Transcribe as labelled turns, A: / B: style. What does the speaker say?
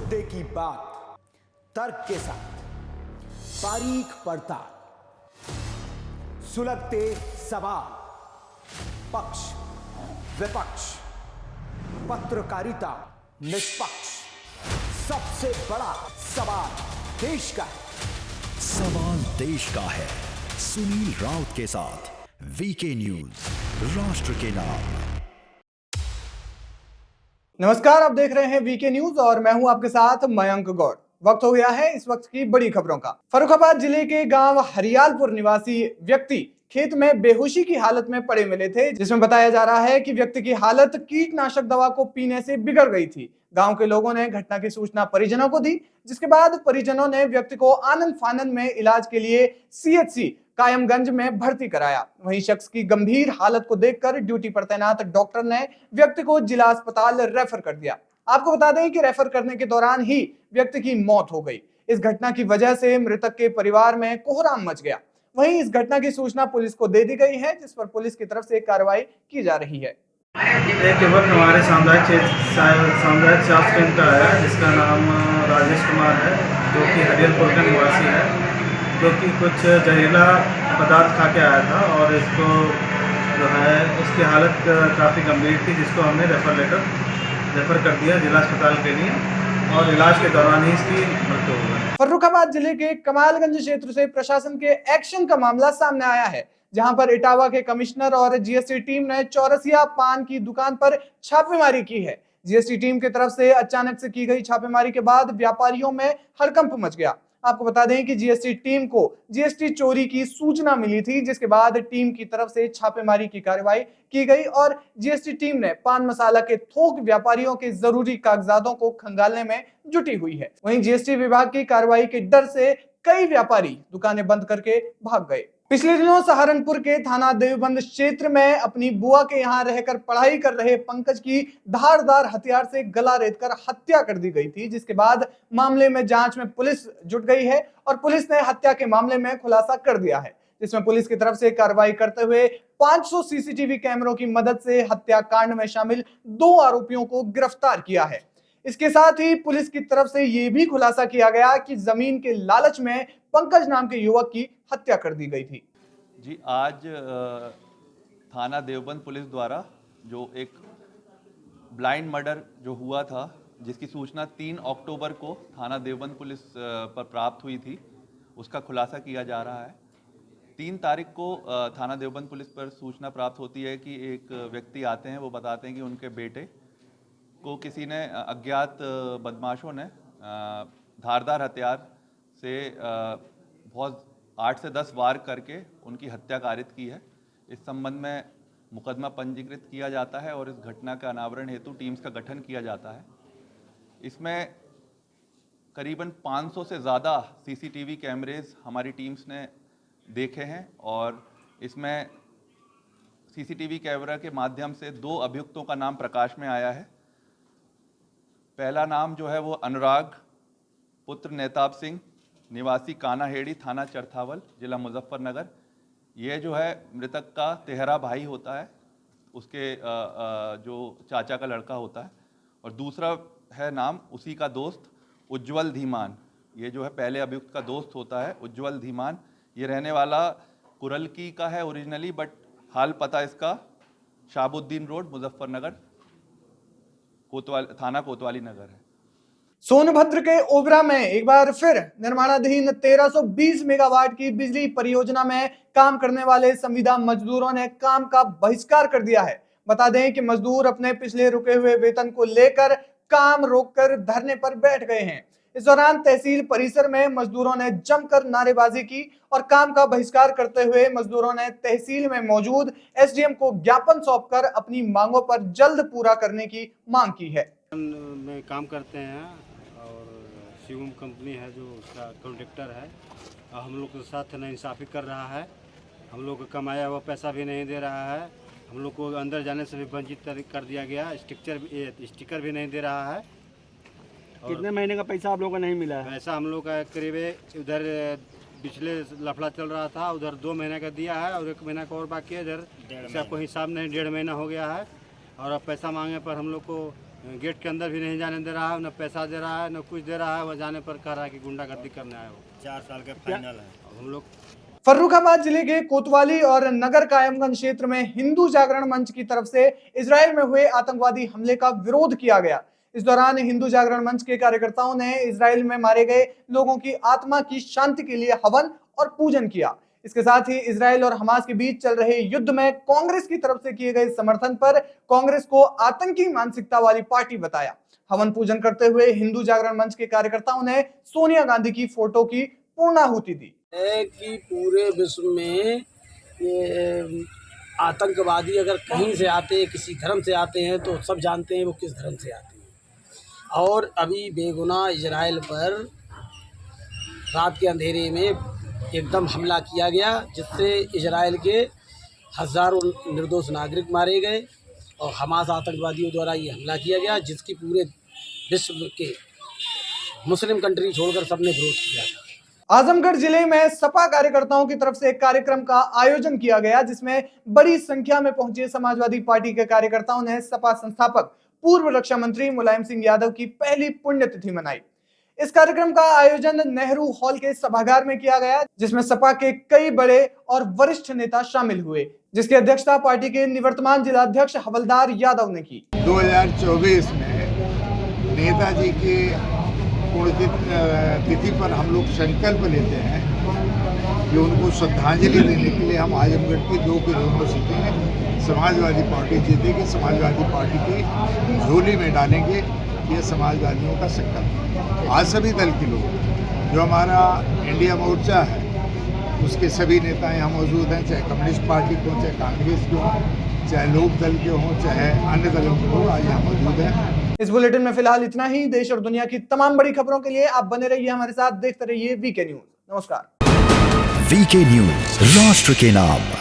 A: मुद्दे की बात तर्क के साथ, बारीक पड़ताल, सुलगते सवाल, पक्ष विपक्ष, पत्रकारिता निष्पक्ष। सबसे बड़ा सवाल देश का है।
B: सवाल देश का है। सुनील राउत के साथ वीके न्यूज, राष्ट्र के नाम।
C: नमस्कार, आप देख रहे हैं वीके न्यूज और मैं हूं आपके साथ मयंक गौड़। वक्त हो गया है इस वक्त की बड़ी खबरों का। फर्रुखाबाद जिले के गांव हरियालपुर निवासी व्यक्ति खेत में बेहोशी की हालत में पड़े मिले थे, जिसमें बताया जा रहा है कि व्यक्ति की हालत कीटनाशक दवा को पीने से बिगड़ गई थी। गांव के लोगों ने घटना की सूचना परिजनों को दी, जिसके बाद परिजनों ने व्यक्ति को आनंद फानंद में इलाज के लिए सीएचसी कायमगंज में भर्ती कराया। वहीं शख्स की गंभीर हालत को देखकर ड्यूटी पर तैनात डॉक्टर ने व्यक्ति को जिला अस्पताल रेफर कर दिया। आपको बता दें कि रेफर करने के दौरान ही व्यक्ति की मौत हो गई। इस घटना की वजह से मृतक के परिवार में कोहराम मच गया। वहीं इस घटना की सूचना पुलिस को दे दी गई है, जिस पर पुलिस की तरफ से कार्रवाई की जा रही है।
D: एक युवक हमारे सामुदायिक स्वास्थ्य केंद्र का है, जिसका नाम राजेश कुमार है, जो कि हरियालपुर का निवासी है, जो कि कुछ जहरीला पदार्थ खा के आया था और इसको जो है उसकी हालत काफ़ी गंभीर थी, जिसको हमने रेफ़र कर दिया जिला अस्पताल के लिए और इलाज के दौरान ही इसकी मृत्यु हो गई।
C: फर्रुखाबाद जिले के कमालगंज क्षेत्र से प्रशासन के एक्शन का मामला सामने आया है, जहां पर इटावा के कमिश्नर और जीएसटी टीम ने चौरसिया पान की दुकान पर छापेमारी की है। जीएसटी टीम की तरफ से अचानक से की गई छापेमारी के बाद व्यापारियों में हड़कंप मच गया। आपको बता दें कि जीएसटी टीम को जीएसटी चोरी की सूचना मिली थी, जिसके बाद टीम की तरफ से छापेमारी की कार्रवाई की गई और जीएसटी टीम ने पान मसाला के थोक व्यापारियों के जरूरी कागजातों को खंगालने में जुटी हुई है। वहीं जीएसटी विभाग की कार्रवाई के डर से कई व्यापारी दुकानें बंद करके भाग गए। पिछले दिनों सहारनपुर के थाना देवबंद क्षेत्र में अपनी बुआ के यहां रहकर पढ़ाई कर रहे पंकज की धारदार हथियार से गला रेतकर हत्या कर दी गई थी, जिसके बाद मामले में जांच में पुलिस जुट गई है और पुलिस ने हत्या के मामले में खुलासा कर दिया है, जिसमें पुलिस की तरफ से कार्रवाई करते हुए 500 सीसीटीवी कैमरों की मदद से हत्याकांड में शामिल 2 आरोपियों को गिरफ्तार किया है। इसके साथ ही पुलिस की तरफ से यह भी खुलासा किया गया कि जमीन के लालच में पंकज नाम के युवक की हत्या कर दी गई थी।
E: जी, आज थाना देवबंद पुलिस द्वारा जो एक ब्लाइंड मर्डर जो हुआ था, जिसकी सूचना 3 अक्टूबर को थाना देवबंद पुलिस पर प्राप्त हुई थी, उसका खुलासा किया जा रहा है। 3 तारीख को थाना देवबंद पुलिस पर सूचना प्राप्त होती है कि एक व्यक्ति आते हैं, वो बताते हैं कि उनके बेटे को किसी ने अज्ञात बदमाशों ने धारदार हथियार से बहुत 8 से 10 वार करके उनकी हत्या कारित की है। इस संबंध में मुकदमा पंजीकृत किया जाता है और इस घटना का अनावरण हेतु टीम्स का गठन किया जाता है। इसमें करीबन 500 से ज़्यादा सीसीटीवी कैमरेज हमारी टीम्स ने देखे हैं और इसमें सीसीटीवी कैमरा के माध्यम से 2 अभियुक्तों का नाम प्रकाश में आया है। पहला नाम जो है वो अनुराग पुत्र नेताब सिंह, निवासी कानाहेड़ी, थाना चरथावल, जिला मुजफ्फरनगर। ये जो है मृतक का तेहरा भाई होता है, उसके जो चाचा का लड़का होता है। और दूसरा है नाम उसी का दोस्त उज्जवल धीमान। ये जो है पहले अभियुक्त का दोस्त होता है उज्जवल धीमान। ये रहने वाला कुरलकी का है ओरिजिनली, बट हाल पता इसका शाहबुद्दीन रोड, मुजफ्फरनगर, थाना कोतवाली नगर है।
C: सोनभद्र के ओबरा में एक बार फिर निर्माणाधीन 1320 मेगावाट की बिजली परियोजना में काम करने वाले संविदा मजदूरों ने काम का बहिष्कार कर दिया है। बता दें कि मजदूर अपने पिछले रुके हुए वेतन को लेकर काम रोककर धरने पर बैठ गए हैं। इस दौरान तहसील परिसर में मजदूरों ने जमकर नारेबाजी की और काम का बहिष्कार करते हुए मजदूरों ने तहसील में मौजूद एसडीएम को ज्ञापन सौंपकर अपनी मांगों पर जल्द पूरा करने की मांग की है।
F: में काम करते हैं और शिवम कंपनी है जो उसका कॉन्ट्रैक्टर है, हम लोग के साथ नाइंसाफ़ी कर रहा है। हम लोग को कमाया हुआ पैसा भी नहीं दे रहा है। हम लोग को अंदर जाने से भी वंचित कर दिया गया। स्टिकर भी नहीं दे रहा है।
G: कितने महीने का पैसा आप लोगों को नहीं मिला है?
F: पैसा हम लोग का करीब उधर पिछले लफड़ा चल रहा था, उधर 2 महीने का दिया है और 1 महीना का और बाकी है। इधर इसका कोई हिसाब नहीं, 1.5 महीना हो गया है और अब पैसा मांगने पर हम लोग को गेट के अंदर भी नहीं जाने दे रहा है, न पैसा दे रहा है, न कुछ दे रहा है। वह जाने पर कह रहा है कि गुंडागर्दी करने आए हो। 4 साल का फाइनल है। हम लोग
C: फर्रुखाबाद जिले के कोतवाली और नगर कायमगंज क्षेत्र में हिंदू जागरण मंच की तरफ से इजराइल में हुए आतंकवादी हमले का विरोध किया गया। इस दौरान हिंदू जागरण मंच के कार्यकर्ताओं ने इजराइल में मारे गए लोगों की आत्मा की शांति के लिए हवन और पूजन किया। इसके साथ ही इजराइल और हमास के बीच चल रहे युद्ध में कांग्रेस की तरफ से किए गए समर्थन पर कांग्रेस को आतंकी मानसिकता वाली पार्टी बताया। हवन पूजन करते हुए हिंदू जागरण मंच के कार्यकर्ताओं ने सोनिया गांधी की फोटो की पूर्णाहुति दी।
H: है कि पूरे विश्व में ये आतंकवादी अगर कहीं से आते हैं, किसी धर्म से आते हैं, तो सब जानते हैं वो किस धर्म से आते हैं। और अभी बेगुनाह इजराइल पर रात के अंधेरे में एकदम हमला किया गया, जिससे इजराइल के हज़ारों निर्दोष नागरिक मारे गए और हमास आतंकवादियों द्वारा ये हमला किया गया, जिसकी पूरे विश्व के मुस्लिम कंट्री छोड़कर सबने विरोध किया था।
C: आजमगढ़ जिले में सपा कार्यकर्ताओं की तरफ से एक कार्यक्रम का आयोजन किया गया, जिसमें बड़ी संख्या में पहुंचे समाजवादी पार्टी के कार्यकर्ताओं ने सपा संस्थापक पूर्व रक्षा मंत्री मुलायम सिंह यादव की पहली पुण्यतिथि मनाई। इस कार्यक्रम का आयोजन नेहरू हॉल के सभागार में किया गया, जिसमें सपा के कई बड़े और वरिष्ठ नेता शामिल हुए, जिसकी अध्यक्षता पार्टी के निवर्तमान जिलाध्यक्ष हवलदार यादव ने की।
I: 2024 में नेताजी के पुण्यतिथि पर हम लोग संकल्प लेते हैं कि उनको श्रद्धांजलि देने के लिए हम आजमगढ़ की 2 की दोनों सीटें समाजवादी पार्टी जीतेगी, समाजवादी पार्टी की झोली में डालेंगे। ये समाजवादियों का संकल्प। आज सभी दल के लोग, जो हमारा इंडिया मोर्चा है, उसके सभी नेता यहाँ मौजूद हैं, चाहे कम्युनिस्ट पार्टी के हों, चाहे कांग्रेस के हों, चाहे लोक दल के हों, चाहे अन्य दलों के हों, आज यहाँ मौजूद हैं।
C: इस बुलेटिन में फिलहाल इतना ही। देश और दुनिया की तमाम बड़ी खबरों के लिए आप बने रहिए हमारे साथ, देखते रहिए वीके न्यूज। नमस्कार।
B: वीके न्यूज, राष्ट्र के नाम।